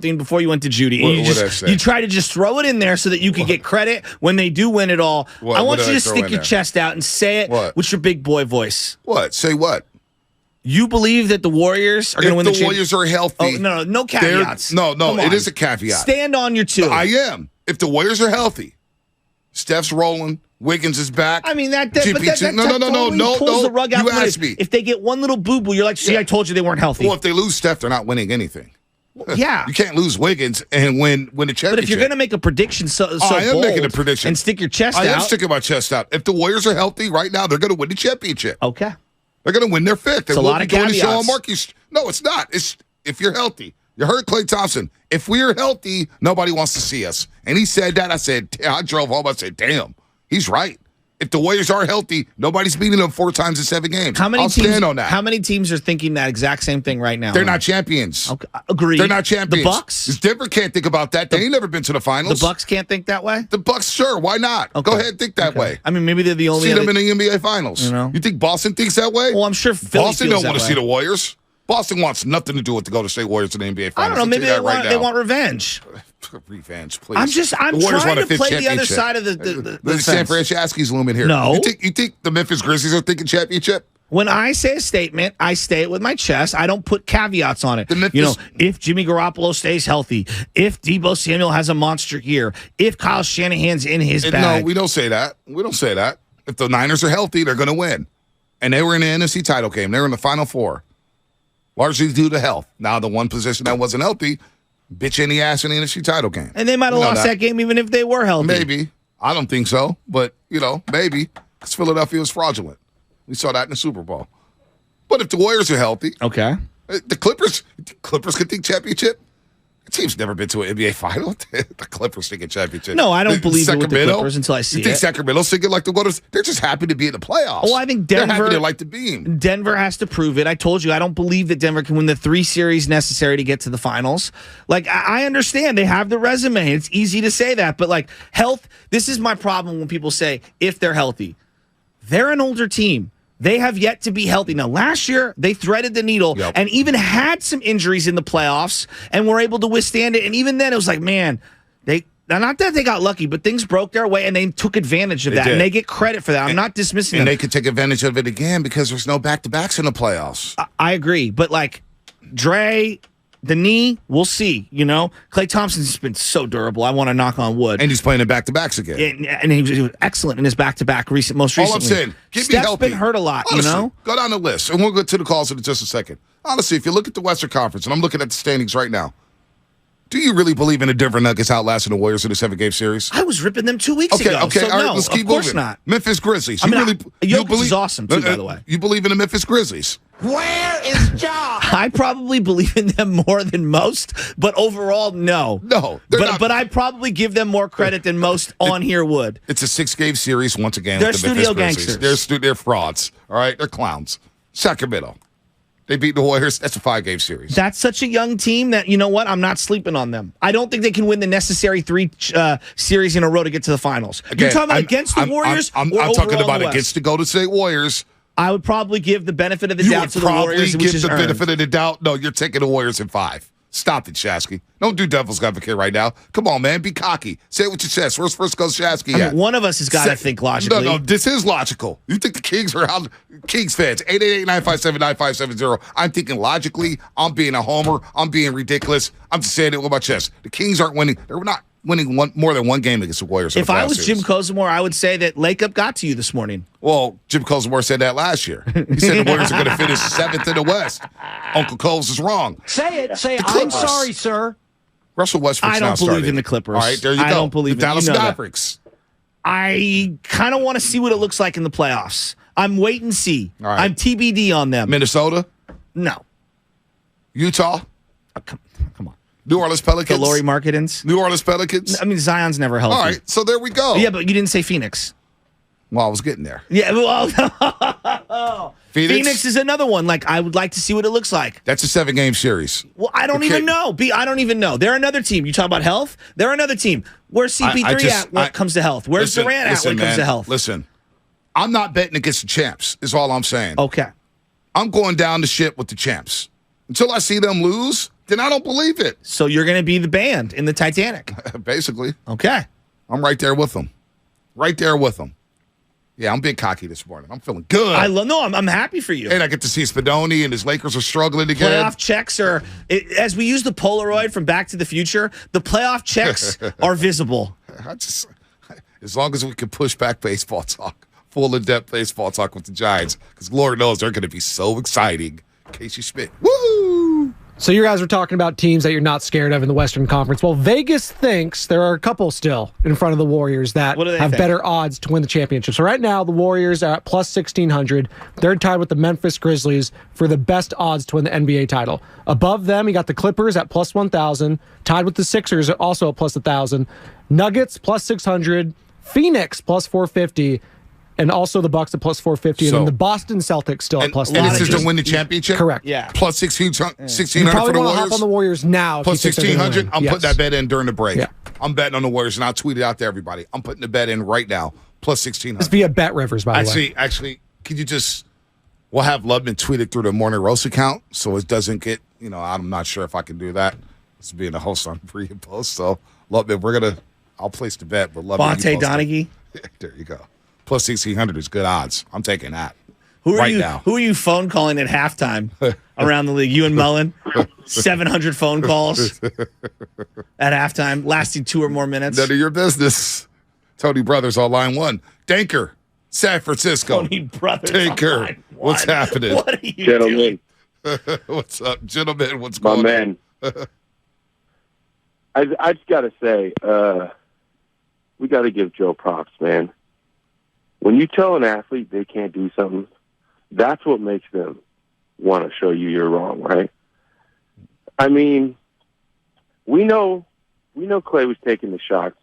thing before you went to Judy. And you try to just throw it in there so that you can get credit when they do win it all. I want you to stick your chest out and say it with your big boy voice. What? Say what? You believe that the Warriors are going to win the championship? If the Warriors are healthy. Oh, no caveats. No, it is a caveat. Stand on your two. I am. If the Warriors are healthy, Steph's rolling, Wiggins is back. I mean, that pulls the rug out. You asked me. If they get one little boo-boo, you're like, see, I told you they weren't healthy. Well, if they lose Steph, they're not winning anything. Yeah. You can't lose Wiggins and win the championship. But if you're going to make a prediction I am making a prediction. And stick your chest out. I am sticking my chest out. If the Warriors are healthy right now, they're going to win the championship. Okay. They're going to win their fifth. It's a lot of caveats. No, it's not. It's if you're healthy. You heard Klay Thompson. If we're healthy, nobody wants to see us. And he said that. I drove home. I said, damn, he's right. If the Warriors are healthy, nobody's beating them 4 times in 7 games. I'll stand on that. How many teams are thinking that exact same thing right now? They're not champions. Okay, agreed. They're not champions. The Bucks? Denver can't think about that. They ain't never been to the finals. The Bucks can't think that way? The Bucks, sure. Why not? Okay. Go ahead and think that way. I mean, maybe they're the only. See them in the NBA Finals. You think Boston thinks that way? Well, I'm sure Philly Boston don't want to see the Warriors. Boston wants nothing to do with the Golden State Warriors in the NBA Finals. I don't know. Maybe they want revenge. Revenge, please. I'm trying to play the other side of the San Francisco's looming here. No. You think the Memphis Grizzlies are thinking championship? When I say a statement, I say it with my chest. I don't put caveats on it. If Jimmy Garoppolo stays healthy, if Deebo Samuel has a monster year, if Kyle Shanahan's in his bag. No, we don't say that. We don't say that. If the Niners are healthy, they're going to win. And they were in the NFC title game. They were in the Final Four. Largely due to health. Now, the one position that wasn't healthy, bitch in the ass in the NFC title game. And they might have lost that game even if they were healthy. Maybe. I don't think so. But, maybe. Because Philadelphia was fraudulent. We saw that in the Super Bowl. But if the Warriors are healthy. Okay. The Clippers could think championship. The team's never been to an NBA final. The Clippers thinking championship. No, I don't believe it with the Clippers until I see it. You think Sacramento's thinking like the Warriors? They're just happy to be in the playoffs. Well, I think Denver. They're happy to like the beam. Denver has to prove it. I told you, I don't believe that Denver can win the 3 series necessary to get to the finals. Like, I understand they have the resume. It's easy to say that. But, like, health, this is my problem when people say if they're healthy. They're an older team. They have yet to be healthy. Now, last year, they threaded the needle and even had some injuries in the playoffs and were able to withstand it. And even then, it was like, man, not that they got lucky, but things broke their way and they took advantage of that. And they get credit for that. I'm not dismissing them. And they could take advantage of it again because there's no back-to-backs in the playoffs. I agree. But, like, Dre, the knee, we'll see, Klay Thompson's been so durable. I want to knock on wood. And he's playing in back-to-backs again. And he was excellent in his back-to-back most recently. All I'm saying, Steph's me healthy. Been hurt a lot, Honestly, Go down the list, and we'll go to the calls in just a second. Honestly, if you look at the Western Conference, and I'm looking at the standings right now, do you really believe in the Denver Nuggets outlasting the Warriors in the 7-game series? I was ripping them 2 weeks ago. Okay, so all right, let's keep moving. Of course not. Memphis Grizzlies. Jokic is awesome, too, by the way. You believe in the Memphis Grizzlies? Where is Ja? I probably believe in them more than most, but overall, no. No. But I probably give them more credit than most on here would. It's a 6-game series once again. They're with the studio Memphis Grizzlies. gangsters. They're frauds. All right? They're clowns. Sacramento. They beat the Warriors. That's a 5-game series. That's such a young team that, you know what? I'm not sleeping on them. I don't think they can win the necessary 3 series in a row to get to the finals. Again, You're talking about against the Warriors? I'm talking about against the Golden State Warriors. I would probably give the benefit of the doubt to the Warriors. You would probably give the benefit of the doubt. No, you're taking the Warriors in 5. Stop it, Shasky. Don't do devil's advocate right now. Come on, man. Be cocky. Say it with your chest. Where's first goes Shasky at? One of us has got to think logically. No, this is logical. You think the Kings are out? Kings fans, 888-957-9570. I'm thinking logically. I'm being a homer. I'm being ridiculous. I'm just saying it with my chest. The Kings aren't winning. They're not winning more than 1 game against the Warriors. If I was Jim Kozimore, I would say that Lake Up got to you this morning. Well, Jim Kozimore said that last year. He said the Warriors are going to finish 7th in the West. Uncle Coles is wrong. Say it. I'm sorry, sir. Russell Westbrook's I don't believe in the Clippers. All right, there you go. I don't believe the Dallas Mavericks. Mavericks. I kind of want to see what it looks like in the playoffs. I'm wait and see. All right. I'm TBD on them. Minnesota? No. Utah? Come on. New Orleans Pelicans? The Lauri Marketins? New Orleans Pelicans? I mean, Zion's never healthy. All right, so there we go. Yeah, but you didn't say Phoenix. Well, I was getting there. Yeah, well, Phoenix is another one. Like, I would like to see what it looks like. That's a 7-game series. Well, I don't even know. I don't even know. They're another team. You talk about health? They're another team. Where's CP3 at when it comes to health? Where's Durant at when it comes to health? Listen, I'm not betting against the champs, is all I'm saying. Okay. I'm going down the ship with the champs. Until I see them lose, then I don't believe it. So you're going to be the band in the Titanic. Basically, Okay. I'm right there with them. Right there with them. Yeah, I'm big cocky this morning. I'm feeling good. I'm happy for you. And I get to see Spadoni and his Lakers are struggling again. Playoff checks are, as we use the Polaroid from Back to the Future, the playoff checks are visible. As long as we can push back baseball talk, full in-depth baseball talk with the Giants, because Lord knows they're going to be so exciting. Casey Schmidt, woo! So you guys were talking about teams that you're not scared of in the Western Conference. Well, Vegas thinks there are a couple still in front of the Warriors that have better odds to win the championship. So right now, the Warriors are at plus 1,600. They're tied with the Memphis Grizzlies for the best odds to win the NBA title. Above them, you got the Clippers at plus 1,000, tied with the Sixers also at plus 1,000. Nuggets plus 600, Phoenix plus 450, and also the Bucks at plus 450, and then the Boston Celtics still at plus 1,000. And this is to win the championship? Correct. Yeah. Plus 1,600 You for probably the want to Warriors? hop on the Warriors now. Plus 1,600? I'm putting that bet in during the break. Yeah. I'm betting on the Warriors, and I'll tweet it out to everybody. I'm putting the bet in right now. Plus 1,600. It's via Bet Rivers, by the way. Actually, could you just... We'll have Lubman tweet it through the Morning Roast account so it doesn't get... I'm not sure if I can do that. This is being a host on pre and post. So, Lubman, I'll place the bet, but Lubman... Bonte Donaghy. There you go. Plus 1,600 is good odds. I'm taking that. Who are now. you phone calling at halftime around the league? You and Mullen? 700 phone calls at halftime, lasting 2 or more minutes. None of your business. Tony Brothers on line 1. Danker, San Francisco. Tony Brothers. Danker, what's happening? What are you Gentlemen. doing? What's up, gentlemen? What's My going man. I just got to say, we got to give Joe props, man. When you tell an athlete they can't do something, that's what makes them want to show you you're wrong, right? I mean, we know Clay was taking the shots.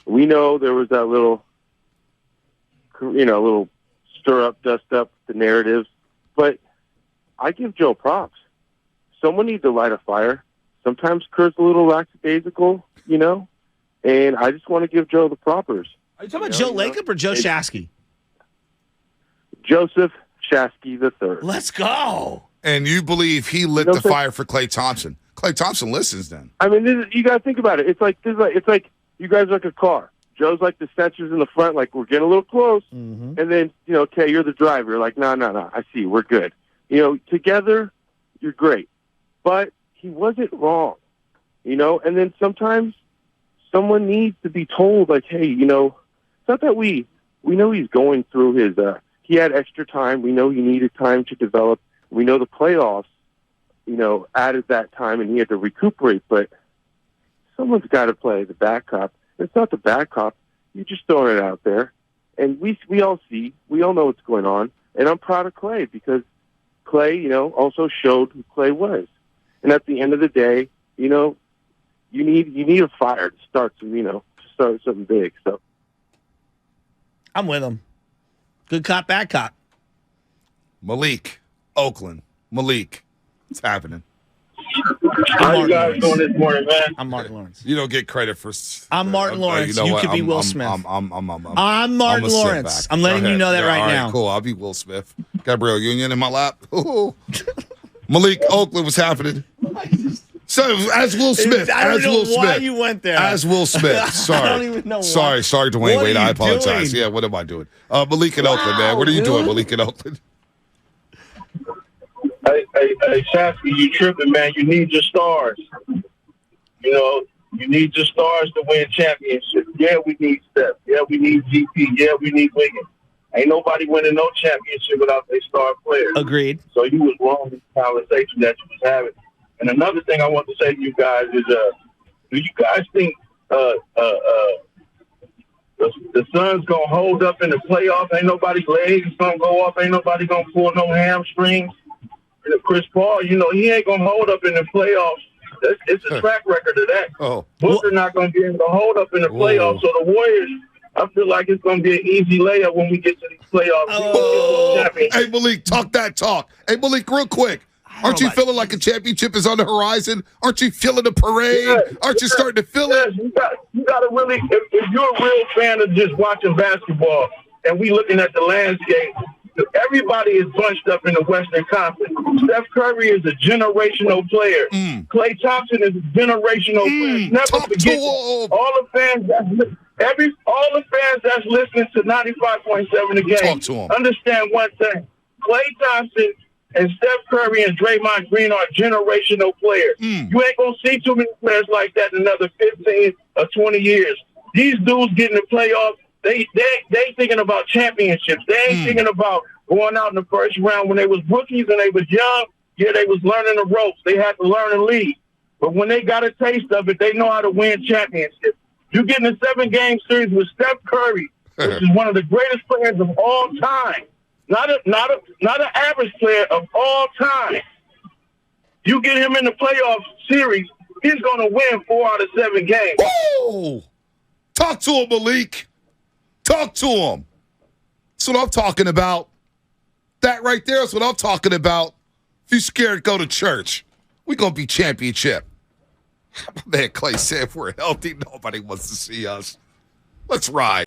We know there was that little stir up, dust up the narratives. But I give Joe props. Someone needs to light a fire. Sometimes Kurt's a little lackadaisical, and I just want to give Joe the propers. Are you talking about Joe Lacob or Joe Shasky? Joseph Shasky III. Let's go. And you believe he lit the fire for Klay Thompson? Klay Thompson listens then. I mean, you got to think about it. It's like you guys are like a car. Joe's like the sensors in the front, like we're getting a little close. Mm-hmm. And then, okay, you're the driver. You're like, no, I see, we're good. Together, you're great. But he wasn't wrong, And then sometimes someone needs to be told, like, hey, it's not that we know he's going through his, he had extra time. We know he needed time to develop. We know the playoffs, added that time and he had to recuperate, but someone's got to play the bad cop. It's not the bad cop. You're just throwing it out there. And we all know what's going on. And I'm proud of Clay because Clay, also showed who Clay was. And at the end of the day, you need a fire to start something big. So I'm with him. Good cop, bad cop. Malik, Oakland. Malik, what's happening? How you guys doing this morning, man? I'm Martin Lawrence. You don't get credit for. I'm Martin Lawrence. You could be Will Smith. I'm Martin Lawrence. I'm letting you know that right now. Cool. I'll be Will Smith. Gabrielle Union in my lap. Ooh. Malik, Oakland, what's happening? So as Will Smith, I don't know why you went there. As Will Smith. Sorry. I don't even know why. Sorry, Dwayne What Wade. are I you apologize. doing? Yeah, what am I doing? Malik in Oakland, man. What are you doing, Malik in Oakland? Hey, Shasky, you tripping, man. You need your stars. You need your stars to win championships. Yeah, we need Steph. Yeah, we need GP. Yeah, we need Wiggins. Ain't nobody winning no championship without their star players. Agreed. So you was wrong in the conversation that you was having. And another thing I want to say to you guys is, do you guys think the Suns gonna hold up in the playoffs? Ain't nobody's legs gonna go up. Ain't nobody gonna pull no hamstrings. And Chris Paul, he ain't gonna hold up in the playoffs. It's a track record of that. Oh. Booker not gonna be able to hold up in the playoffs. So the Warriors, I feel like it's gonna be an easy layup when we get to these playoffs. Oh. Hey Malik, talk that talk. Hey Malik, real quick. Aren't you feeling like a championship is on the horizon? Aren't you feeling the parade? Aren't you starting to feel it? You got to really, if you're a real fan of just watching basketball and we looking at the landscape, everybody is bunched up in the Western Conference. Steph Curry is a generational player. Klay Thompson is a generational player. Never forget all the fans that's listening to 95.7 The Game. Understand one thing: Klay Thompson and Steph Curry and Draymond Green are generational players. You ain't gonna see too many players like that in another 15 or 20 years. These dudes get in the playoffs. They thinking about championships. They ain't thinking about going out in the first round. When they was rookies and they was young, yeah, they was learning the ropes. They had to learn and lead. But when they got a taste of it, they know how to win championships. You get in a 7-game series with Steph Curry, which is one of the greatest players of all time. Not an average player of all time. You get him in the playoff series, he's going to win 4 out of 7 games. Whoa! Talk to him, Malik. Talk to him. That's what I'm talking about. That right there is what I'm talking about. If you're scared, go to church. We're going to be championship. My man Klay said if we're healthy, nobody wants to see us. Let's ride.